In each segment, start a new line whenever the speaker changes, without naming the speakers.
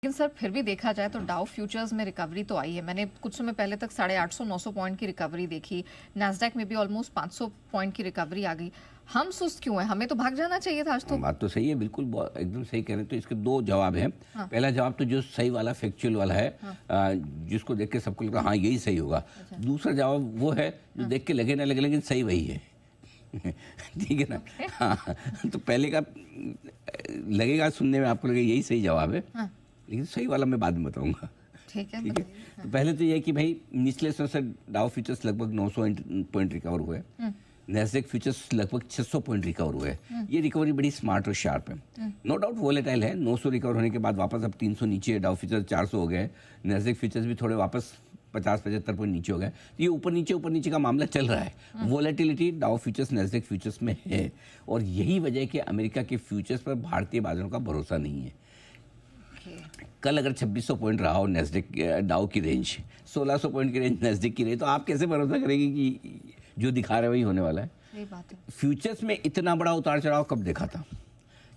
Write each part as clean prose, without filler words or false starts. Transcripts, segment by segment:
लेकिन सर फिर भी देखा जाए तो डाउ फ्यूचर्स में रिकवरी तो आई है। मैंने कुछ समय पहले तक 850-900 पॉइंट की रिकवरी देखी। नैस्डैक में भी ऑलमोस्ट 500 पॉइंट की रिकवरी आ गई। हम सुस्त क्यों हैं? हमें तो भाग जाना चाहिए था आज तो।
बात तो सही है, बिल्कुल एकदम सही कह रहे हैं। तो इसके दो जवाब हैं।
हाँ।
पहला जवाब तो जो सही वाला फैक्चुअल वाला है,
हाँ।
जिसको देख के सबको लगता हाँ यही सही होगा।
अच्छा।
दूसरा जवाब वो है जो देख के लगे ना लगे लेकिन सही वही है। ठीक है ना। हाँ, तो पहले का लगेगा सुनने में आपको लगे यही सही जवाब है।
हाँ।
लेकिन सही वाला मैं बाद में बताऊंगा।
ठीक है।
तो पहले तो ये है कि भाई निचले स्तर से डाउ फ्यूचर्स लगभग 900 पॉइंट रिकवर हुए। नैस्डैक फ्यूचर्स लगभग 600 पॉइंट रिकवर हुए। ये रिकवरी बड़ी स्मार्ट और शार्प है। नो डाउट वोलेटाइल है। 900 रिकवर होने के बाद वापस अब 300 नीचे है। डाउ फ्यूचर्स 400 हो गए। नैस्डैक फ्यूचर्स भी थोड़े वापस 50-75 पॉइंट नीचे हो गए। ये ऊपर नीचे का मामला चल रहा है। Volatility Dow futures Nasdaq futures में है और यही वजह है कि अमेरिका के फ्यूचर्स पर भारतीय बाजारों का भरोसा नहीं है। कल अगर 2600 पॉइंट रहा हो नैस्डैक डाउ की रेंज, 1600 पॉइंट की रेंज नैस्डैक की रेंज, तो आप कैसे भरोसा करेंगे कि जो दिखा रहे वही होने वाला है?
सही बात है।
फ्यूचर्स में इतना बड़ा उतार चढ़ाव कब देखा था?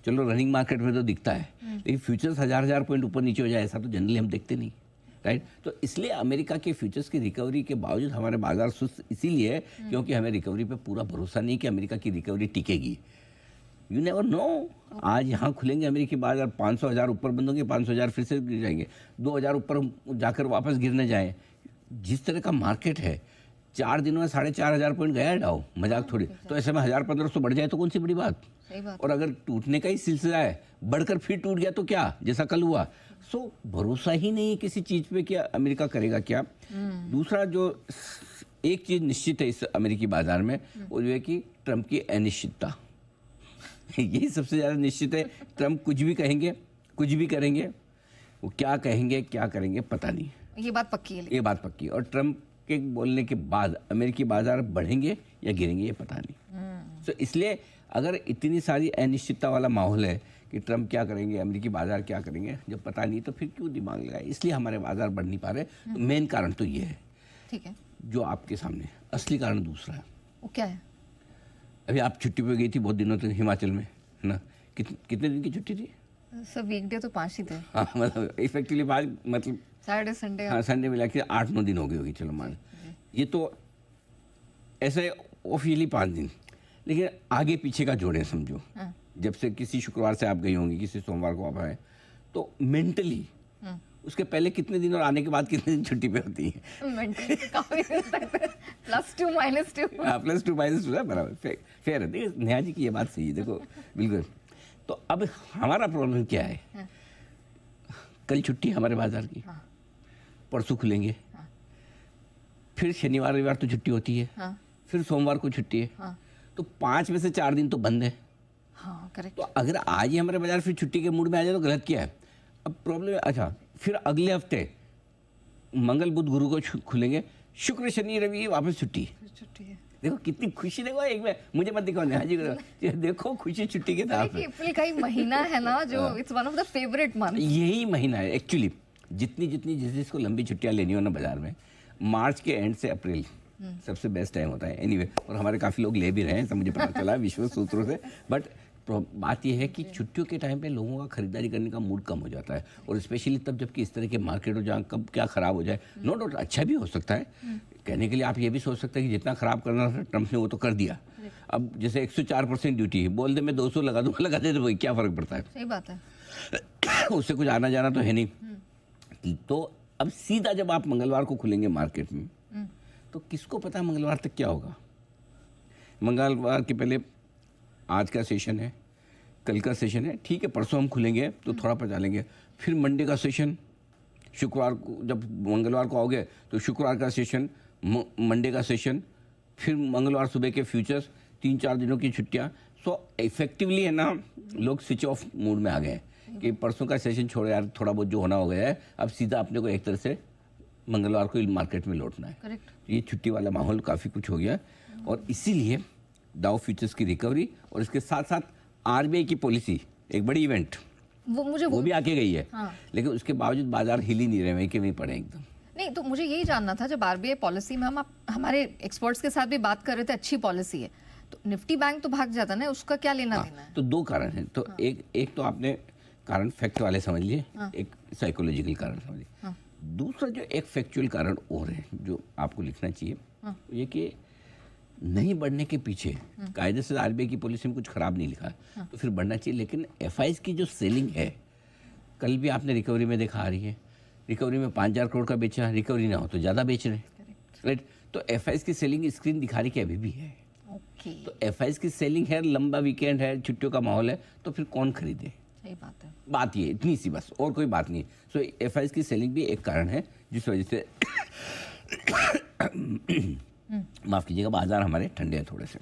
चलो रनिंग मार्केट में तो दिखता है, लेकिन फ्यूचर्स हजार पॉइंट ऊपर नीचे हो जाए ऐसा तो जनरली हम देखते नहीं, राइट? तो इसलिए अमेरिका के फ्यूचर्स की रिकवरी के बावजूद हमारे बाजार सुस्त इसीलिए है क्योंकि हमें रिकवरी पे पूरा भरोसा नहीं कि अमेरिका की रिकवरी टिकेगी। You never know. आज यहाँ खुलेंगे अमेरिकी बाजार, 500,000 ऊपर बंद होंगे, 500,000 फिर से गिर जाएंगे, 2,000 ऊपर जाकर वापस गिरने जाएं। जिस तरह का मार्केट है, 4 दिनों में 4,500 पॉइंट गया है डाउ, मजाक थोड़ी। तो ऐसे में 1,000-1,500 बढ़ जाए तो कौन सी बड़ी बात?
सही बात।
और अगर टूटने का ही सिलसिला है, बढ़कर फिर टूट गया तो क्या, जैसा कल हुआ। सो भरोसा ही नहीं है किसी चीज पे कि अमेरिका करेगा क्या। दूसरा जो एक चीज निश्चित है इस अमेरिकी बाजार में, वो जो है कि ट्रंप की अनिश्चितता। यही सबसे ज़्यादा निश्चित है। ट्रंप कुछ भी कहेंगे, कुछ भी करेंगे, वो क्या कहेंगे क्या करेंगे पता नहीं।
ये बात पक्की है।
ये बात पक्की है। और ट्रंप के बोलने के बाद अमेरिकी बाजार बढ़ेंगे या गिरेंगे ये पता नहीं। तो इसलिए अगर इतनी सारी अनिश्चितता वाला माहौल है कि ट्रंप क्या करेंगे, अमेरिकी बाजार क्या करेंगे, जब पता नहीं तो फिर क्यों दिमाग लगाए? इसलिए हमारे बाजार बढ़ नहीं पा रहे। तो मेन कारण तो ये है।
ठीक है।
जो आपके सामने असली कारण दूसरा है।
वो क्या है?
अभी आप छुट्टी पे गई थी बहुत दिनों तक हिमाचल में, है ना? कितने दिन की छुट्टी थी?
सर वीकडे तो 5 ही थे।
हाँ, मतलब इफेक्टिवली 5, मतलब
सैटरडे संडे।
हाँ, संडे मिला के 8-9 दिन हो गई होगी। चलो मान, ये तो ऐसे ऑफिशियली 5 दिन, लेकिन आगे पीछे का जोड़े समझो। जब से किसी शुक्रवार से आप गई होंगी, किसी सोमवार को आप आए, तो मेंटली उसके पहले कितने दिन और आने के बाद कितने दिन छुट्टी पे होती है?
मेंटली तो काफी +2 -2।
हाँ, +2 -2 है, बराबर, फेयर है। देखिए नेहा जी की ये बात सही है, देखो बिल्कुल। तो अब हमारा प्रॉब्लम क्या है? कल छुट्टी हमारे बाजार की, परसों खुलेंगे, फिर शनिवार रविवार तो छुट्टी होती है, फिर सोमवार को छुट्टी है, तो 5 में से 4 दिन तो बंद है।
हाँ, करेक्ट।
तो अगर आज ही हमारे बाजार फिर छुट्टी के मूड में आ जाए तो गलत क्या है? अब प्रॉब्लम है, अच्छा फिर अगले हफ्ते मंगल बुध गुरु को खुलेंगे, शुक्र शनि रवि वापस छुट्टी
है।
देखो कितनी खुशी, देखो एक में मुझे मत दिखाओ नेहा जी को, देखो खुशी छुट्टी के साथ।
अप्रैल का ही महीना है ना, जो it's one of the favourite month.
यही महीना है एक्चुअली। जितनी जिसको लंबी छुट्टियां लेनी हो ना बाजार में, मार्च के एंड से अप्रैल सबसे बेस्ट टाइम होता है। एनीवे, और हमारे काफ़ी लोग ले भी रहे हैं, ऐसा मुझे पता चला विश्व सूत्रों से। बट बात यह है कि छुट्टियों के टाइम पे लोगों का खरीदारी करने का मूड कम हो जाता है, और स्पेशली तब जबकि इस तरह के मार्केट हो जहाँ कब क्या ख़राब हो जाए। नो डाउट अच्छा भी हो सकता है, कहने के लिए आप ये भी सोच सकते हैं कि जितना ख़राब करना था ट्रंप ने वो तो कर दिया। अब जैसे 104% ड्यूटी है, बोल दे मैं 200 लगा दूँगा, लगा दे तो वही क्या फ़र्क पड़ता है?
सही बात है।
उससे कुछ आना जाना तो है नहीं। तो अब सीधा जब आप मंगलवार को खुलेंगे मार्केट में, तो किसको पता मंगलवार तक क्या होगा? मंगलवार के पहले आज का सेशन है, कल का सेशन है, ठीक है, परसों हम खुलेंगे तो थोड़ा पचा लेंगे, फिर मंडे का सेशन, शुक्रवार को जब मंगलवार को आओगे तो शुक्रवार का सेशन, मंडे का सेशन, फिर मंगलवार सुबह के फ्यूचर्स, 3-4 दिनों की छुट्टियां। सो इफेक्टिवली है ना, लोग स्विच ऑफ मूड में आ गए कि परसों का सेशन छोड़ो यार, थोड़ा बहुत जो होना हो गया है, अब सीधा अपने को एक तरह से मंगलवार को मार्केट में लौटना है।
करेक्ट।
ये छुट्टी वाला माहौल काफ़ी कुछ हो गया, और इसीलिए डाउ फ्यूचर्स की रिकवरी और इसके साथ साथ आरबीआई की पॉलिसी, एक बड़ी इवेंट वो भी आके गई है।
हाँ।
लेकिन उसके बावजूद बाजार हिल ही नहीं रहे, वहीं के वहीं पड़े एकदम।
नहीं, तो मुझे यही जानना था, जब आरबीआई पॉलिसी में हम हमारे एक्सपर्ट्स के साथ भी बात कर रहे थे, अच्छी पॉलिसी है, तो निफ्टी बैंक तो भाग जाता ना, उसका क्या लेना देना है?
तो 2 कारण हैं। तो एक तो आपने कारण फैक्ट वाले समझ लिए, एक साइकोलॉजिकल कारण समझ लिए। दूसरा जो एक फैक्चुअल कारण और है जो आपको लिखना चाहिए, ये कि नहीं बढ़ने के पीछे कायदे से आरबीआई की पॉलिसी में कुछ खराब नहीं लिखा है, तो फिर बढ़ना चाहिए। लेकिन एफआईज की जो सेलिंग है, कल भी आपने रिकवरी में देखा आ रही है, रिकवरी में 5,000 करोड़ का बेचा, रिकवरी ना हो तो ज़्यादा बेच रहे, राइट। तो एफआईज की सेलिंग स्क्रीन दिखा रही कि अभी भी है।
ओके,
तो एफआईज की सेलिंग है, लंबा वीकेंड है, छुट्टियों का माहौल है, तो फिर कौन खरीदे?
सही बात है।
बात ये इतनी सी बस, और कोई बात नहीं। सो एफआईज की सेलिंग भी एक कारण है जिस वजह से माफ कीजिएगा, बाजार हमारे ठंडे हैं थोड़े से।